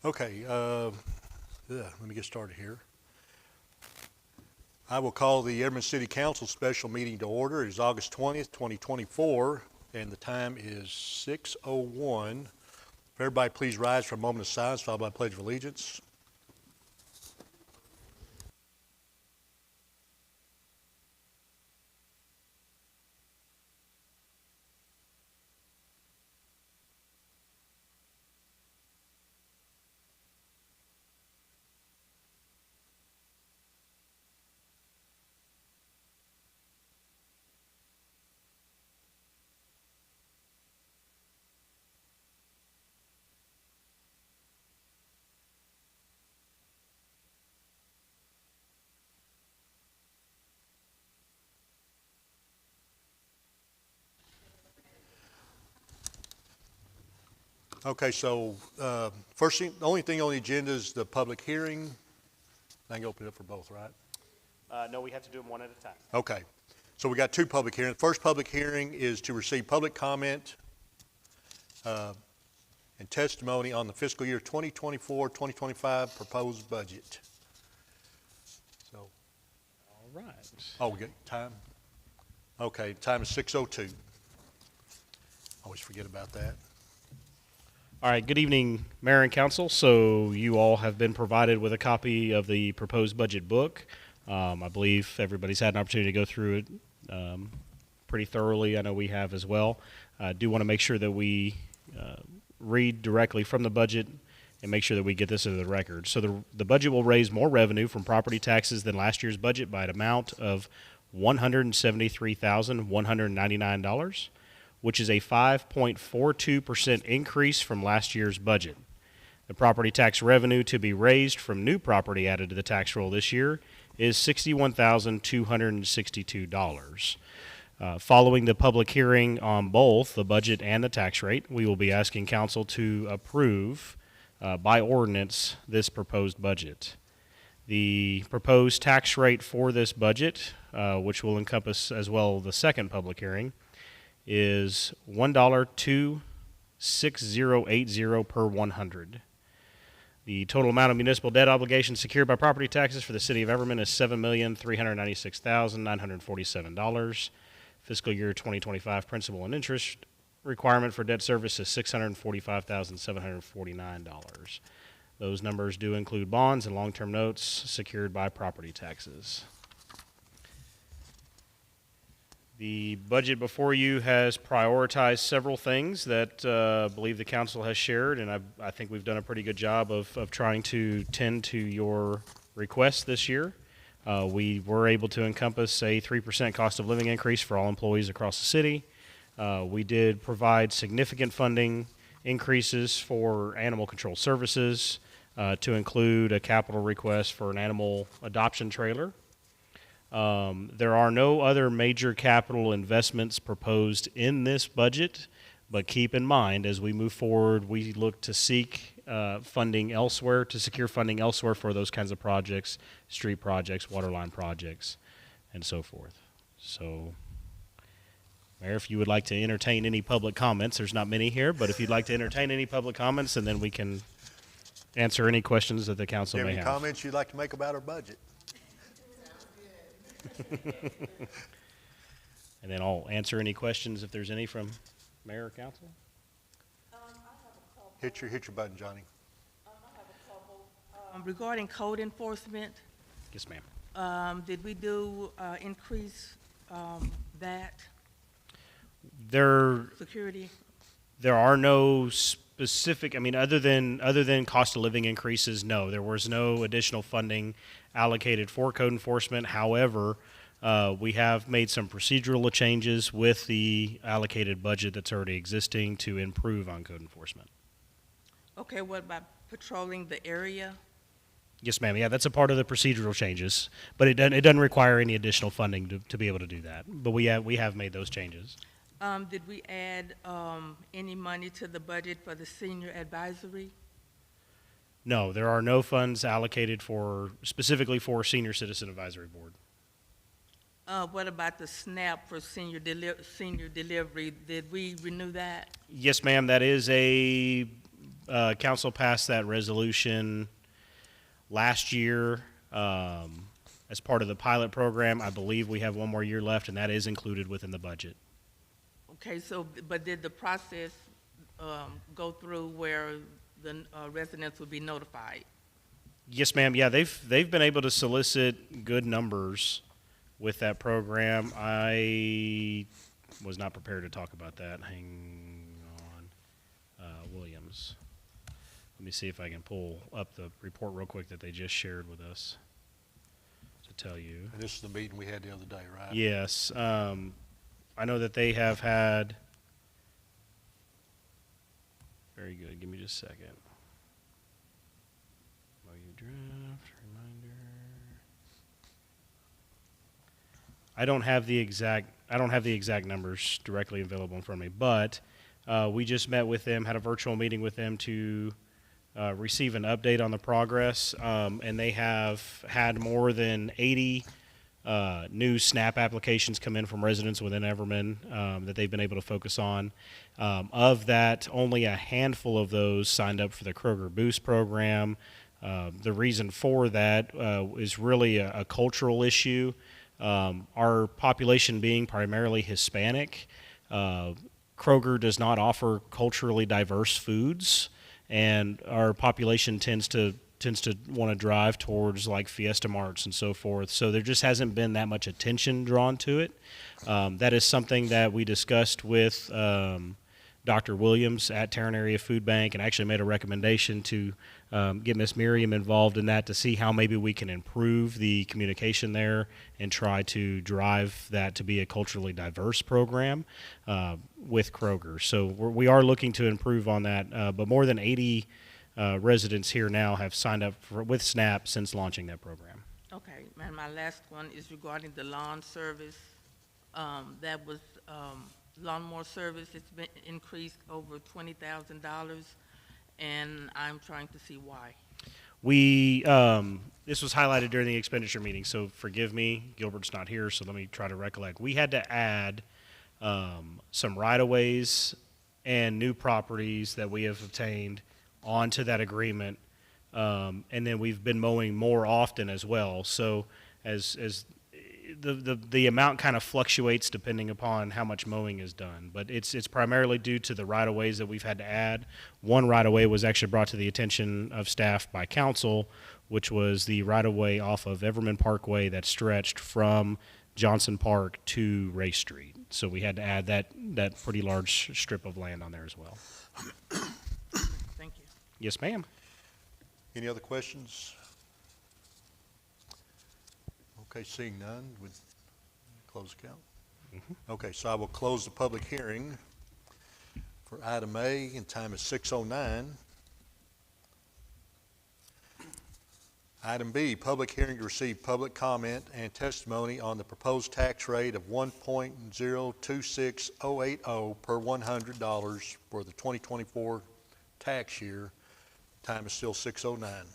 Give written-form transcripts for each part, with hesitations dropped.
Okay, let me get started here. I will call the Edmond City Council special meeting to order. It is August 20th, 2024, and the time is 6:01. If everybody please rise for a moment of silence, followed by a pledge of allegiance. Okay, so first thing, the only thing on the agenda is the public hearing. I can open it up for both, right? No, we have to do them one at a time. Okay, so we got two public hearings. The first public hearing is to receive public comment and testimony on the fiscal year 2024-2025 proposed budget. So, All right. oh, we got time? Okay, time is 6:02. Always forget about that. All right, good evening, Mayor and Council. So you all have been provided with a copy of the proposed budget book. I believe everybody's had an opportunity to go through it pretty thoroughly. I know we have as well. I do want to make sure that we read directly from the budget and make sure that we get this into the record. So the budget will raise more revenue from property taxes than last year's budget by an amount of $173,199, which is a 5.42% increase from last year's budget. The property tax revenue to be raised from new property added to the tax roll this year is $61,262. Following the public hearing on both the budget and the tax rate, we will be asking council to approve by ordinance this proposed budget. The proposed tax rate for this budget, which will encompass as well the second public hearing, is $1.26080 per 100. The total amount of municipal debt obligations secured by property taxes for the city of Everman is $7,396,947. Fiscal year 2025 principal and interest requirement for debt service is $645,749. Those numbers do include bonds and long-term notes secured by property taxes. The budget before you has prioritized several things that I believe the council has shared, and I think we've done a pretty good job of trying to tend to your requests this year. We were able to encompass a 3% cost of living increase for all employees across the city. We did provide significant funding increases for animal control services to include a capital request for an animal adoption trailer. There are no other major capital investments proposed in this budget, but keep in mind as we move forward, we look to seek funding elsewhere, to secure funding elsewhere for those kinds of projects, street projects, water line projects, and so forth. So, Mayor, if you would like to entertain any public comments, there's not many here, but if you'd like to entertain any public comments, and then we can answer any questions that the council Do you may have any have. comments you'd like to make about our budget? And then I'll answer any questions if there's any from Mayor or Council. Hit your button, Johnny. I have a couple. Regarding code enforcement, Yes, ma'am. did we do increase that There security? are no specific, I mean, other than cost of living increases, no. There was no additional funding allocated for code enforcement. However, we have made some procedural changes with the allocated budget that's already existing to improve on code enforcement. Okay, what about patrolling the area? Yes, ma'am. Yeah, that's a part of the procedural changes, but it doesn't require any additional funding to be able to do that. But we have made those changes. Did we add any money to the budget for the senior advisory? No, there are no funds allocated specifically for Senior Citizen Advisory Board. What about the SNAP for senior delivery? Did we renew that? Yes, ma'am. That is a council passed that resolution last year as part of the pilot program. I believe we have one more year left, and that is included within the budget. Okay, so, but did the process go through where the residents would be notified? Yes, ma'am. Yeah, they've been able to solicit good numbers with that program. I was not prepared to talk about that. Hang on, Williams. Let me see if I can pull up the report real quick that they just shared with us to tell you. And this is the meeting we had the other day, right? Yes, I know that they have had. Very good. Give me just a second. MOU draft reminder. I don't have the exact numbers directly available in front of me, but we just met with them, had a virtual meeting with them to receive an update on the progress, and they have had more than 80 new SNAP applications come in from residents within Everman that they've been able to focus on. Of that, only a handful of those signed up for the Kroger Boost program. The reason for that is really a cultural issue. Our population being primarily Hispanic, Kroger does not offer culturally diverse foods, and our population tends to want to drive towards like Fiesta Marts and so forth. So there just hasn't been that much attention drawn to it. That is something that we discussed with Dr. Williams at Tarrant Area Food Bank, and actually made a recommendation to get Ms. Miriam involved in that to see how maybe we can improve the communication there and try to drive that to be a culturally diverse program with Kroger. So we are looking to improve on that, but more than 80 residents here now have signed up with SNAP since launching that program. Okay, and my last one is regarding the lawn service. That was lawnmower service. It's been increased over $20,000, and I'm trying to see why. We this was highlighted during the expenditure meeting, so forgive me. Gilbert's not here, so let me try to recollect. We had to add some right-of-ways and new properties that we have obtained onto that agreement, and then we've been mowing more often as well. So as the amount kind of fluctuates depending upon how much mowing is done, but it's primarily due to the right-of-ways that we've had to add. One right-of-way was actually brought to the attention of staff by council, which was the right-of-way off of Everman Parkway that stretched from Johnson Park to Race Street. So we had to add that pretty large strip of land on there as well. Thank you. Yes, ma'am. Any other questions? Okay, seeing none, would close the count? Mm-hmm. Okay, so I will close the public hearing for item A, and time is 6:09. Item B, public hearing to receive public comment and testimony on the proposed tax rate of 1.026080 per $100 for the 2024 tax year. Time is still 6:09.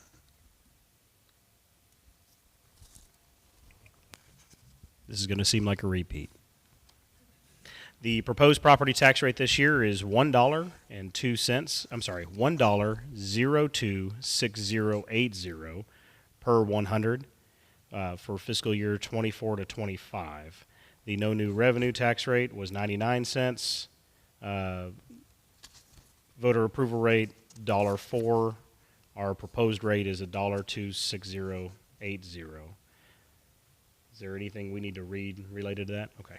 This is going to seem like a repeat. The proposed property tax rate this year is $1.02. I'm sorry, $1.026080 per 100 for fiscal year 24 to 25. The no new revenue tax rate was 99 cents. Voter approval rate $1.04. Our proposed rate is $1.026080. Is there anything we need to read related to that? Okay.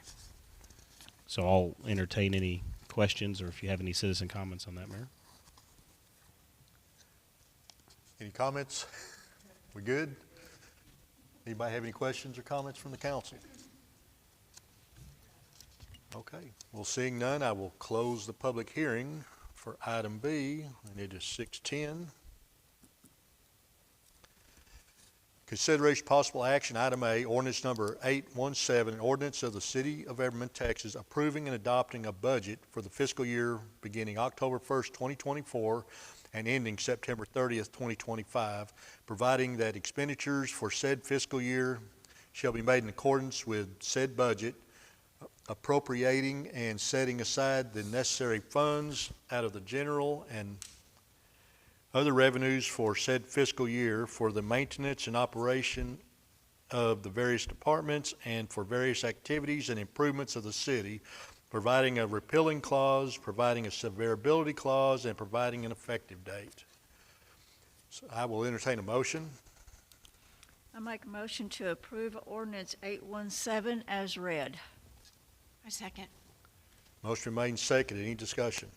So I'll entertain any questions, or if you have any citizen comments on that, Mayor. Any comments? We good? Anybody have any questions or comments from the council? Okay. Well, seeing none, I will close the public hearing for item B, and it is 6:10. Consideration possible action, item A, ordinance number 817, an ordinance of the City of Everman, Texas, approving and adopting a budget for the fiscal year beginning October 1st, 2024, and ending September 30th, 2025, providing that expenditures for said fiscal year shall be made in accordance with said budget, appropriating and setting aside the necessary funds out of the general and other revenues for said fiscal year for the maintenance and operation of the various departments and for various activities and improvements of the city, providing a repealing clause, providing a severability clause, and providing an effective date. So I will entertain a motion. I make a motion to approve ordinance 817 as read. I second. Motion remains second. Any discussion?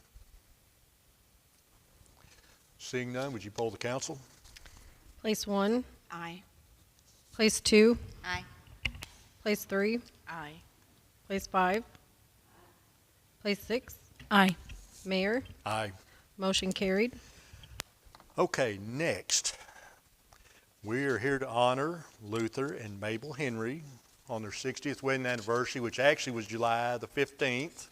Seeing none, would you poll the council? Place 1, Aye. place 2, Aye. place 3, Aye. place 5, place 6. Aye. Mayor, Aye. motion carried. Okay, next. We are here to honor Luther and Mabel Henry on their 60th wedding anniversary, which actually was July the 15th.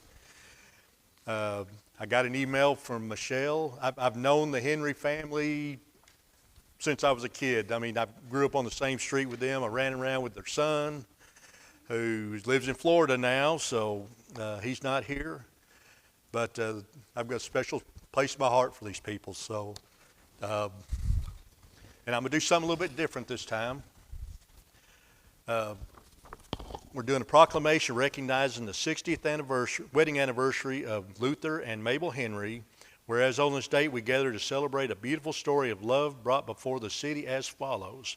I got an email from Michelle. I've known the Henry family since I was a kid. I mean, I grew up on the same street with them. I ran around with their son, who lives in Florida now, so he's not here. But I've got a special place in my heart for these people. So, and I'm going to do something a little bit different this time. We're doing a proclamation recognizing the 60th anniversary, wedding anniversary of Luther and Mabel Henry, whereas on this date we gather to celebrate a beautiful story of love brought before the city as follows.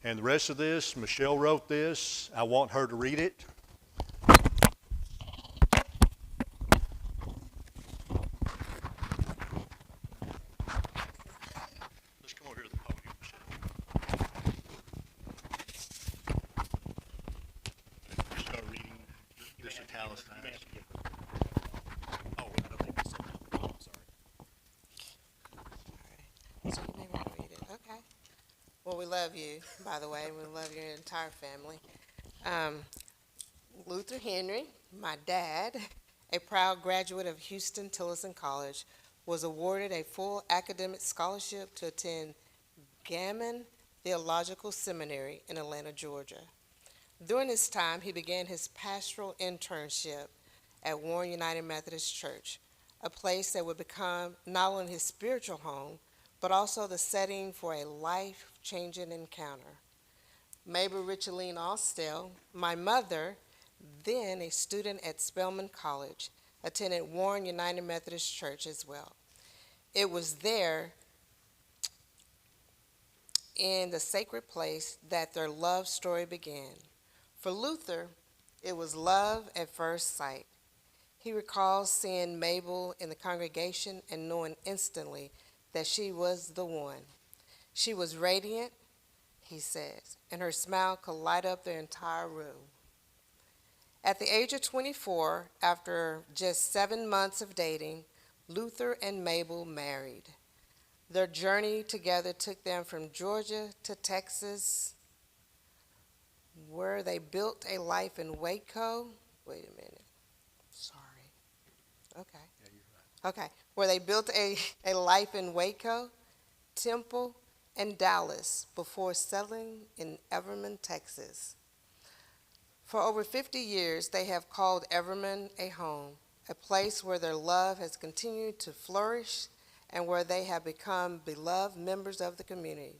And the rest of this, Michelle wrote this. I want her to read it. Let's come over here to the podium, Michelle. Start reading this italicized. Oh, I don't think it's. Oh, I'm sorry. So you may want to read it. Okay. Well, we love you, by the way. We love your entire family. Luther Henry, my dad, a proud graduate of Houston Tillotson College, was awarded a full academic scholarship to attend Gammon Theological Seminary in Atlanta, Georgia. During this time, he began his pastoral internship at Warren United Methodist Church, a place that would become not only his spiritual home, but also the setting for a life-changing encounter. Mabel Richaline Austell, my mother, then a student at Spelman College, attended Warren United Methodist Church as well. It was there in the sacred place that their love story began. For Luther, it was love at first sight. He recalls seeing Mabel in the congregation and knowing instantly that she was the one. She was radiant, he says, and her smile could light up the entire room. At the age of 24, after just 7 months of dating, Luther and Mabel married. Their journey together took them from Georgia to Texas, where they built a life in Waco. Wait a minute. Sorry. Okay. Yeah, you're right. Okay. Where they built a life in Waco, Temple, and Dallas before settling in Everman, Texas. For over 50 years, they have called Everman a home, a place where their love has continued to flourish and where they have become beloved members of the community.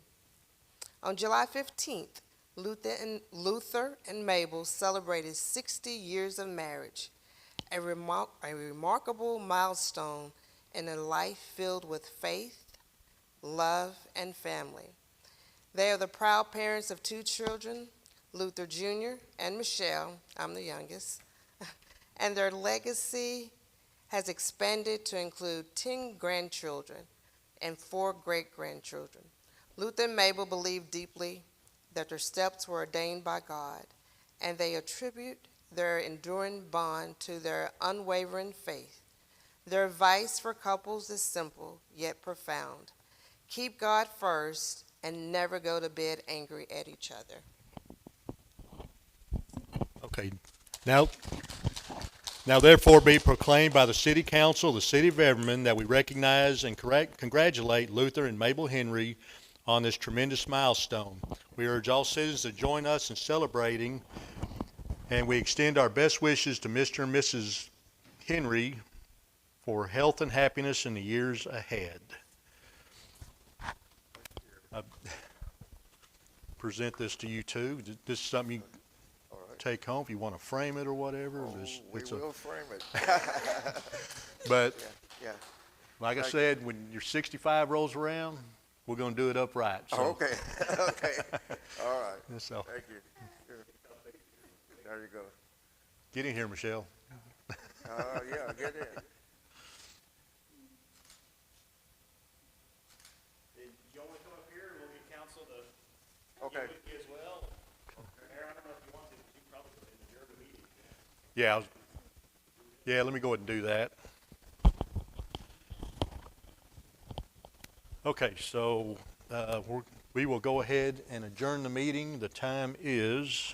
On July 15th, Luther and Mabel celebrated 60 years of marriage, a remarkable milestone in a life filled with faith, love, and family. They are the proud parents of 2 children, Luther Jr. and Michelle, I'm the youngest, and their legacy has expanded to include 10 grandchildren and 4 great-grandchildren. Luther and Mabel believe deeply that their steps were ordained by God, and they attribute their enduring bond to their unwavering faith. Their advice for couples is simple yet profound. Keep God first and never go to bed angry at each other. Okay. Now therefore be proclaimed by the City Council of the City of Everman that we recognize and congratulate Luther and Mabel Henry on this tremendous milestone. We urge all citizens to join us in celebrating, and we extend our best wishes to Mr. and Mrs. Henry for health and happiness in the years ahead. present this to you too. This is something you All right. take home if you want to frame it or whatever. Oh, It's- we it's a- will frame it. But Yeah, yeah. like I Thank said, when your 65 rolls around, we're going to do it upright. So, Oh, okay, okay. All right. So Thank you. Sure. There you go. get in here, Michelle. Yeah, get in. You want to come up here and we'll get council to Okay. with you as well? Mayor, I don't know if you want to, but you probably put in the Durban meeting. Yeah, yeah. Let me go ahead and do that. Okay, so we will go ahead and adjourn the meeting. The time is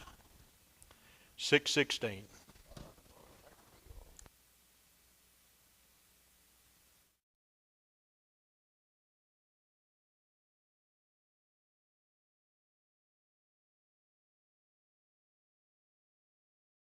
6:16.